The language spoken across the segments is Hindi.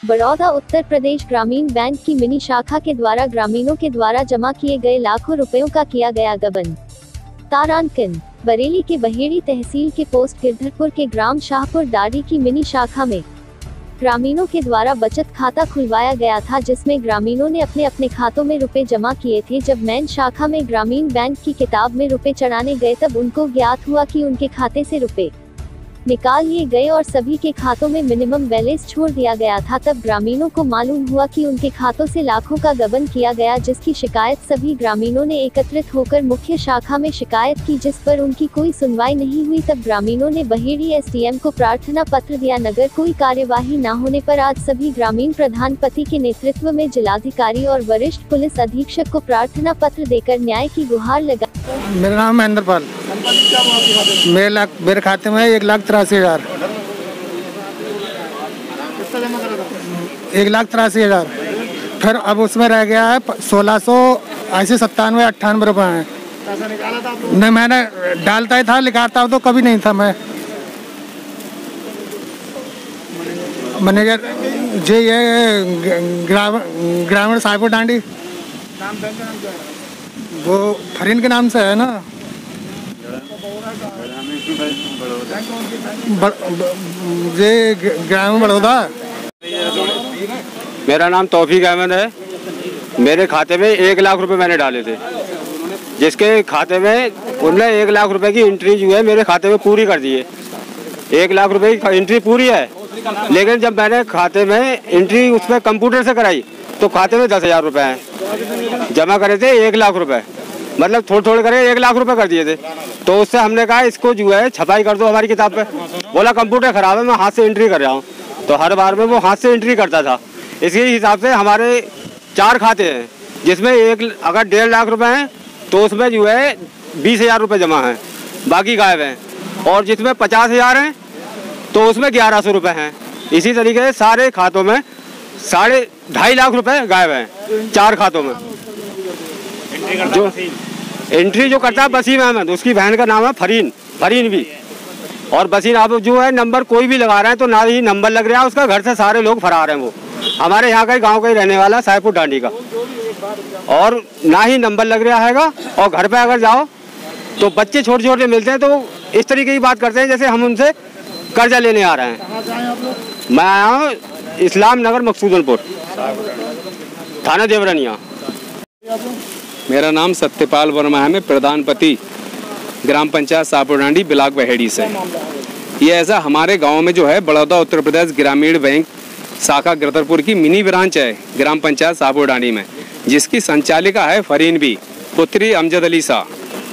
बड़ौदा उत्तर प्रदेश ग्रामीण बैंक की मिनी शाखा के द्वारा ग्रामीणों के द्वारा जमा किए गए लाखों रुपयों का किया गया गबन। तारांकन। बरेली के बहेड़ी तहसील के पोस्ट गिरधरपुर के ग्राम शाहपुर डाडी की मिनी शाखा में ग्रामीणों के द्वारा बचत खाता खुलवाया गया था, जिसमें ग्रामीणों ने अपने अपने खातों में रुपए जमा किए थे। जब मेन शाखा में ग्रामीण बैंक की किताब में रुपए चढ़ाने गए तब उनको ज्ञात हुआ कि उनके खाते से रुपए निकाल लिए गए और सभी के खातों में मिनिमम बैलेंस छोड़ दिया गया था। तब ग्रामीणों को मालूम हुआ कि उनके खातों से लाखों का गबन किया गया, जिसकी शिकायत सभी ग्रामीणों ने एकत्रित होकर मुख्य शाखा में शिकायत की, जिस पर उनकी कोई सुनवाई नहीं हुई। तब ग्रामीणों ने बहेड़ी एसडीएम को प्रार्थना पत्र दिया। नगर कोई कार्यवाही न होने पर आज सभी ग्रामीण प्रधानपति के नेतृत्व में जिलाधिकारी और वरिष्ठ पुलिस अधीक्षक को प्रार्थना पत्र देकर न्याय की गुहार लगा। मेरा नाम महेंद्र पाल। मेरे खाते में 1,83,000। 1,83,000। फिर अब उसमें रह गया है 1,697-98 रुपए हैं। नहीं, मैंने डालता ही था, लिखाता तो कभी नहीं था। मैं मैनेजर जी ये ग्रामीण साहिबपुर डांडी, वो फरीन के नाम से है ना। ये ग्रामीण बड़ौदा। मेरा नाम तौफीक अहमद है। मेरे खाते में 1 लाख रुपए मैंने डाले थे, जिसके खाते में उनने 1 लाख रुपए की एंट्री जो है मेरे खाते में पूरी कर दी है। 1 लाख रुपए की एंट्री पूरी है, लेकिन जब मैंने खाते में एंट्री उसमें कंप्यूटर से कराई तो खाते में 10,000 रुपए हैं। जमा करे थे 1 लाख रुपए, मतलब थोड़े थोड़े करे 1 लाख रुपए कर दिए थे। तो उससे हमने कहा इसको जो है छपाई कर दो हमारी किताब पे। बोला कंप्यूटर खराब है, मैं हाथ से एंट्री कर रहा हूँ। तो हर बार में वो हाथ से एंट्री करता था। इसी हिसाब से हमारे 4 खाते हैं, जिसमें अगर 1.5 लाख रुपए हैं तो उसमें जो है 20,000 रुपये जमा हैं, बाकी गायब हैं। और जिसमें 50,000 हैं तो उसमें 1,100 रुपये हैं। इसी तरीके से सारे खातों में 2.5 लाख रुपए गायब हैं 4 खातों में। जो एंट्री जो करता है वसीम अहमद, उसकी बहन का नाम है फरीन भी। और वसीम आप जो है नंबर कोई भी लगा रहे हैं तो ना ही नंबर लग रहा है उसका, घर से सारे लोग फरार हैं। वो हमारे यहाँ का ही गाँव का ही रहने वाला साहिबपुर डांडी का, और ना ही नंबर लग रहा हैगा। और घर पे अगर जाओ तो बच्चे छोटे छोटे मिलते हैं तो इस तरीके की बात करते हैं जैसे हम उनसे कर्जा लेने आ रहे हैं। मैं आया हूँ इस्लाम नगर मकसूदनपुर, थाना देवरनिया। मेरा नाम सत्यपाल वर्मा है। मैं प्रधानपति ग्राम पंचायत शाहपुर डांडी ब्लॉक बहेड़ी से। ये ऐसा हमारे गांव में जो है बड़ौदा उत्तर प्रदेश ग्रामीण बैंक शाखा गिरधरपुर की मिनी ब्रांच है ग्राम पंचायत शाहपुर डांडी में, जिसकी संचालिका है फरीन बी, पुत्री अमजद अली शाह।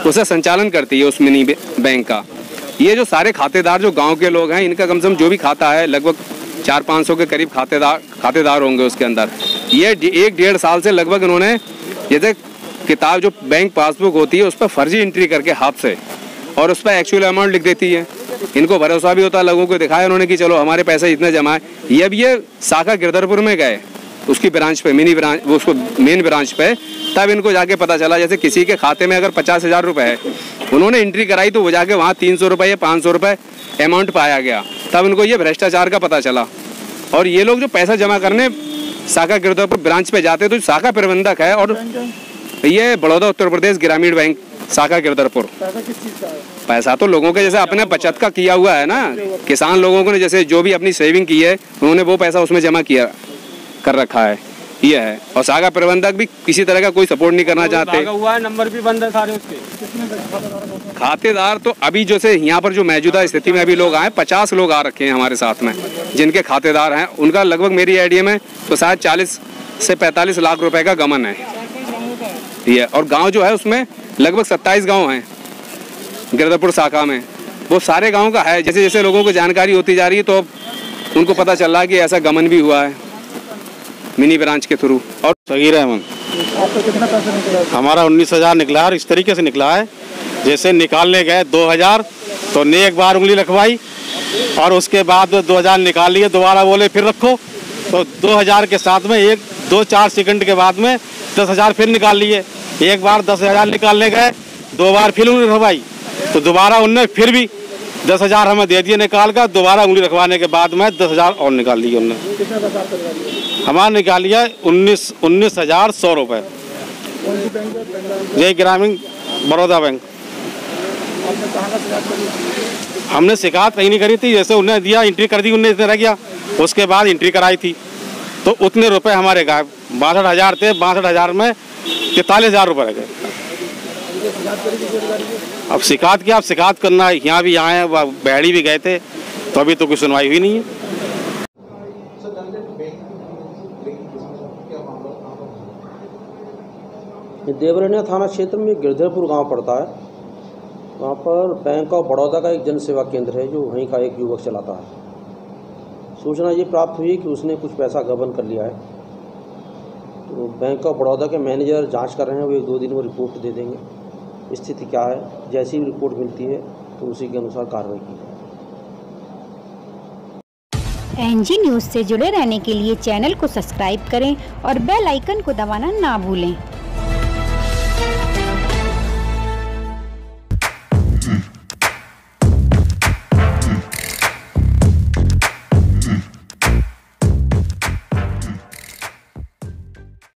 उसे संचालन करती है उस मिनी बैंक का। ये जो सारे खातेदार जो गाँव के लोग हैं, इनका कम से कम जो भी खाता है लगभग 400-500 के करीब खातेदार होंगे उसके अंदर। ये 1-1.5 साल से लगभग इन्होंने जैसे किताब जो बैंक पासबुक होती है उस पर फर्जी एंट्री करके हाथ से, और उस पर एक्चुअल अमाउंट लिख देती है। इनको भरोसा भी होता है, लोगों को दिखाया उन्होंने कि चलो हमारे पैसे इतने जमा है। ये शाखा गिरधरपुर में गए उसकी ब्रांच पे, मिनी ब्रांच, वो उसको मेन ब्रांच पे, तब इनको जाके पता चला जैसे किसी के खाते में अगर 50,000 रुपये है, उन्होंने एंट्री कराई तो वो जाके वहाँ 300 रुपये या 500 रुपये अमाउंट पाया गया। तब इनको ये भ्रष्टाचार का पता चला। और ये लोग जो पैसा जमा करने शाखा गिरधरपुर ब्रांच पे जाते तो शाखा प्रबंधक है, और ये बड़ौदा उत्तर प्रदेश ग्रामीण बैंक शाखा गिरधरपुर। पैसा तो लोगों के जैसे अपने बचत का किया हुआ है ना, किसान लोगों को ने जैसे जो भी अपनी सेविंग की है उन्होंने वो पैसा उसमें जमा कर रखा है, ये है। और शाखा प्रबंधक भी किसी तरह का कोई सपोर्ट नहीं करना चाहते। हुआ है, नंबर भी बंद है सारे उसके। खातेदार तो अभी जैसे यहाँ पर जो मौजूदा स्थिति में अभी लोग आए 50 लोग आ रखे हैं हमारे साथ में, जिनके खातेदार हैं। उनका लगभग मेरी आइडिया में तो शायद 40 से 45 लाख रुपए का गमन है ये। और गांव जो है उसमें लगभग 27 गांव हैं गिरधरपुर शाखा में। वो सारे गांव का है। जैसे जैसे लोगों को जानकारी होती जा रही है तो उनको पता चल रहा है कि ऐसा गमन भी हुआ है मिनी ब्रांच के थ्रू। और सगीर अहमद, हमारा 19,000 निकला और इस तरीके से निकला है जैसे निकालने गए 2,000 तो ने एक बार उंगली रखवाई और उसके बाद 2,000 निकाल लिए, दोबारा बोले फिर रखो, तो 2,000 के साथ में 1-2-4 सेकंड के बाद में 10,000 फिर निकाल लिए। एक बार 10,000 निकालने गए, 2 बार फिर उंगली रखवाई तो दोबारा उनने फिर भी 10,000 हमें दे दिए निकाल कर, दोबारा उंगली रखवाने के बाद में 10,000 और निकाल लिए उन्होंने। हमारा निकाल लिया 19,100 रुपये। जय ग्रामीण बड़ौदा बैंक। हमने शिकायत कहीं नहीं करी थी, जैसे उन्हें दिया एंट्री कर दी, उन्हें इतने रह गया, उसके बाद एंट्री कराई थी तो उतने रुपए हमारे गायब। 62,000 थे, 62,000 में 43,000 रुपये रह गए। अब शिकायत किया, अब शिकायत करना है, यहाँ भी आए, बहड़ी भी गए थे तो अभी तो कोई सुनवाई हुई नहीं है। देवरनिया थाना क्षेत्र में गिरधरपुर गांव पड़ता है। वहाँ पर बैंक ऑफ बड़ौदा का एक जन सेवा केंद्र है जो वहीं का एक युवक चलाता है। सूचना ये प्राप्त हुई कि उसने कुछ पैसा गबन कर लिया है, तो बैंक ऑफ बड़ौदा के मैनेजर जांच कर रहे हैं, वो 1-2 दिन में रिपोर्ट दे देंगे स्थिति क्या है। जैसी भी रिपोर्ट मिलती है तो उसी के अनुसार कार्रवाई की जाए। एनजी न्यूज़ से जुड़े रहने के लिए चैनल को सब्सक्राइब करें और बेल आइकन को दबाना ना भूलें।